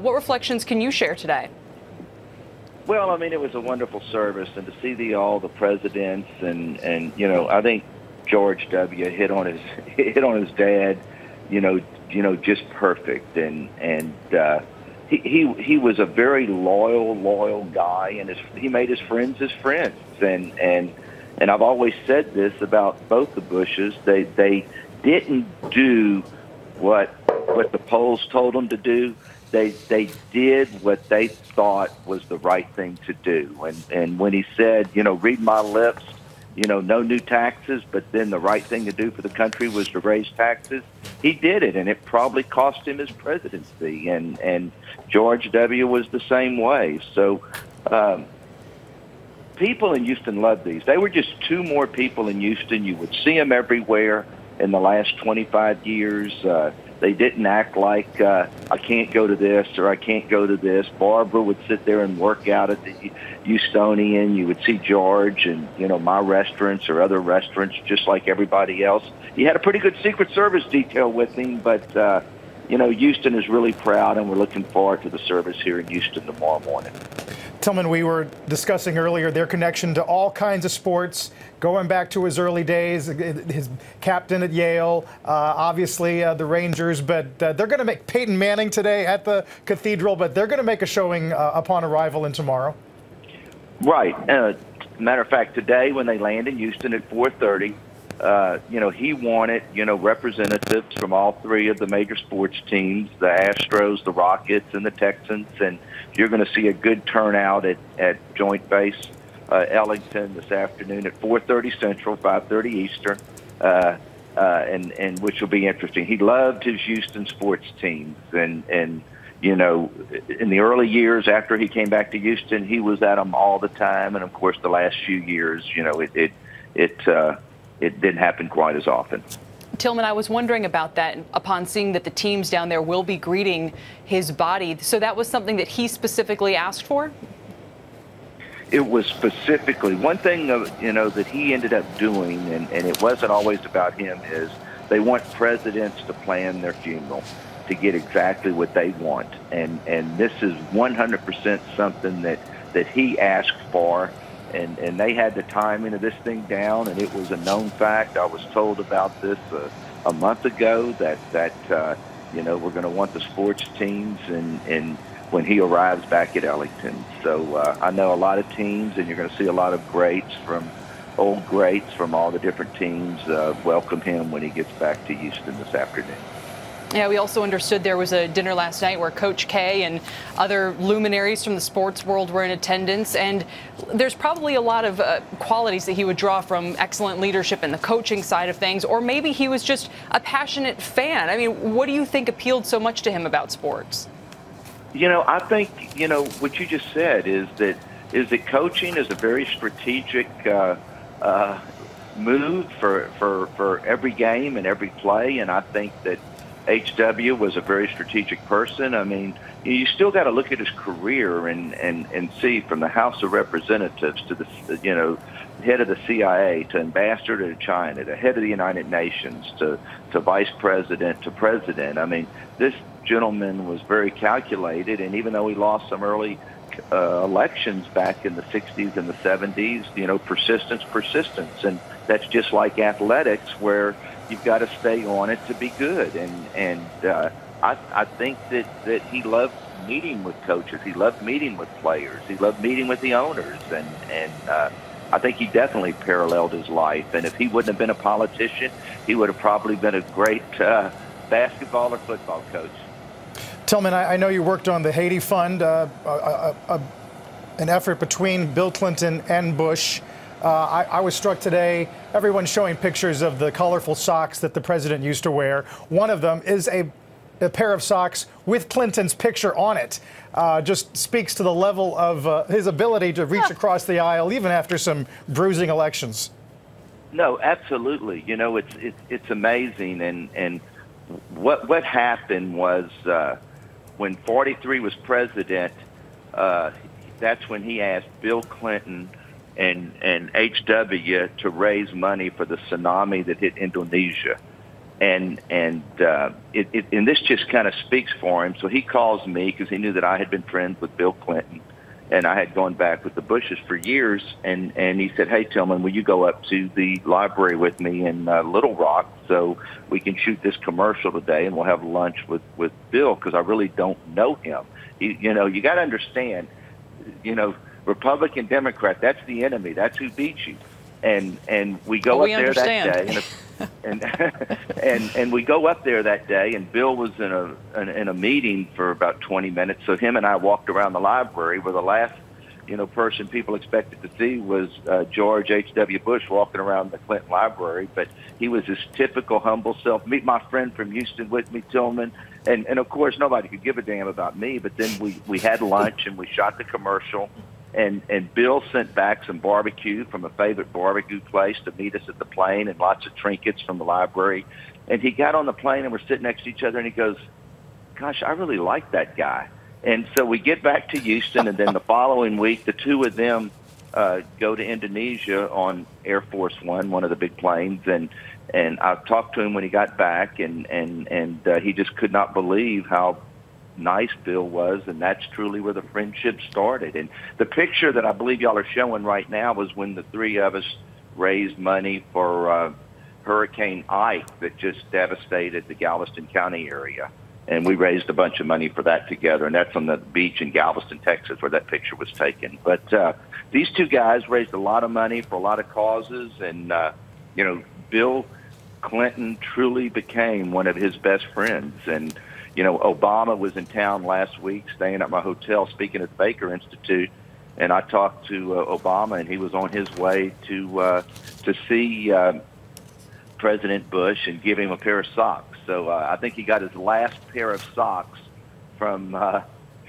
What reflections can you share today? Well, I mean, it was a wonderful service, and to see all the presidents, and you know, I think George W. hit on his dad, just perfect, and he was a very loyal guy, and he made his friends his friends, and I've always said this about both the Bushes. They didn't do what the polls told them to do. They did what they thought was the right thing to do. And when he said, read my lips, no new taxes, but then the right thing to do for the country was to raise taxes, he did it, and it probably cost him his presidency. And George W. was the same way. So people in Houston loved these. They were just two more people in Houston. You would see them everywhere in the last 25 years. They didn't act like I can't go to this or I can't go to this. Barbara would sit there and work out at the Houstonian. You would see George and, my restaurants or other restaurants just like everybody else. He had a pretty good Secret Service detail with him, but, Houston is really proud, and we're looking forward to the service here in Houston tomorrow morning. Tilman, we were discussing earlier their connection to all kinds of sports, going back to his early days, his captain at Yale, obviously the Rangers, but they're going to make Peyton Manning today at the Cathedral, but they're going to make a showing upon arrival in tomorrow. Right. Matter of fact, today when they land in Houston at 4:30, he wanted, representatives from all three of the major sports teams, the Astros, the Rockets, and the Texans, and you're going to see a good turnout at Joint Base Ellington this afternoon at 4:30 Central, 5:30 Eastern, and which will be interesting. He loved his Houston sports teams, and in the early years after he came back to Houston, he was at them all the time, and of course the last few years, it didn't happen quite as often. Tilman, I was wondering about that upon seeing that the teams down there will be greeting his body. So that was something that he specifically asked for? It was specifically one thing, that he ended up doing, and it wasn't always about him, is they want presidents to plan their funeral to get exactly what they want. And this is 100% something that he asked for. And they had the timing of this thing down, and it was a known fact. I was told about this a month ago that we're going to want the sports teams and when he arrives back at Ellington. So I know a lot of teams, and you're going to see a lot of old greats from all the different teams welcome him when he gets back to Houston this afternoon. Yeah, we also understood there was a dinner last night where Coach K and other luminaries from the sports world were in attendance, and there's probably a lot of qualities that he would draw from excellent leadership in the coaching side of things, or maybe he was just a passionate fan. I mean, what do you think appealed so much to him about sports? I think, what you just said is that coaching is a very strategic move for every game and every play, and I think that H.W. was a very strategic person. I mean, you still got to look at his career and see, from the House of Representatives to the head of the CIA to ambassador to China to head of the United Nations to vice president to president. I mean, this gentleman was very calculated, and even though he lost some early elections back in the 60s and the 70s, persistence, and that's just like athletics, where you've got to stay on it to be good. And I think that he loved meeting with coaches. He loved meeting with players. He loved meeting with the owners. And I think he definitely paralleled his life. And if he wouldn't have been a politician, he would have probably been a great basketball or football coach. Tilman, I know you worked on the Haiti Fund, an effort between Bill Clinton and Bush. I was struck today, everyone's showing pictures of the colorful socks that the president used to wear. One of them is a pair of socks with Clinton's picture on it. Just speaks to the level of his ability to reach across the aisle, even after some bruising elections. No, absolutely. It's amazing. And what happened was when 43 was president, that's when he asked Bill Clinton and H.W. to raise money for the tsunami that hit Indonesia. And this just kind of speaks for him. So he calls me because he knew that I had been friends with Bill Clinton, and I had gone back with the Bushes for years. And he said, "Hey, Tilman, will you go up to the library with me in Little Rock so we can shoot this commercial today, and we'll have lunch with Bill, because I really don't know him." You got to understand, Republican, Democrat, that's the enemy. That's who beats you. And we go up there that day, and we go up there that day, and Bill was in a meeting for about 20 minutes. So him and I walked around the library, where the last person people expected to see was George H.W. Bush walking around the Clinton Library. But he was his typical humble self. Meet my friend from Houston with me, Tilman. And of course, nobody could give a damn about me. But then we had lunch, and we shot the commercial. And Bill sent back some barbecue from a favorite barbecue place to meet us at the plane, and lots of trinkets from the library. And he got on the plane, and we're sitting next to each other, and he goes, "Gosh, I really like that guy." And so we get back to Houston, and then the following week, the two of them go to Indonesia on Air Force one of the big planes. And I talked to him when he got back, and he just could not believe how nice Bill was, and that's truly where the friendship started. And the picture that I believe y'all are showing right now was when the three of us raised money for Hurricane Ike that just devastated the Galveston County area. And we raised a bunch of money for that together, and that's on the beach in Galveston, Texas, where that picture was taken. But these two guys raised a lot of money for a lot of causes, and Bill Clinton truly became one of his best friends. And Obama was in town last week, staying at my hotel, speaking at the Baker Institute, and I talked to Obama, and he was on his way to see President Bush and give him a pair of socks. So I think he got his last pair of socks from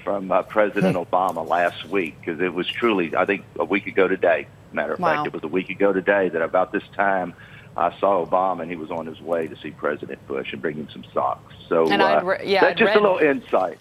President Obama last week, because it was truly, I think, a week ago today. Matter of fact, it was a week ago today that about this time I saw Obama, and he was on his way to see President Bush and bring him some socks. So and that's just a little insight.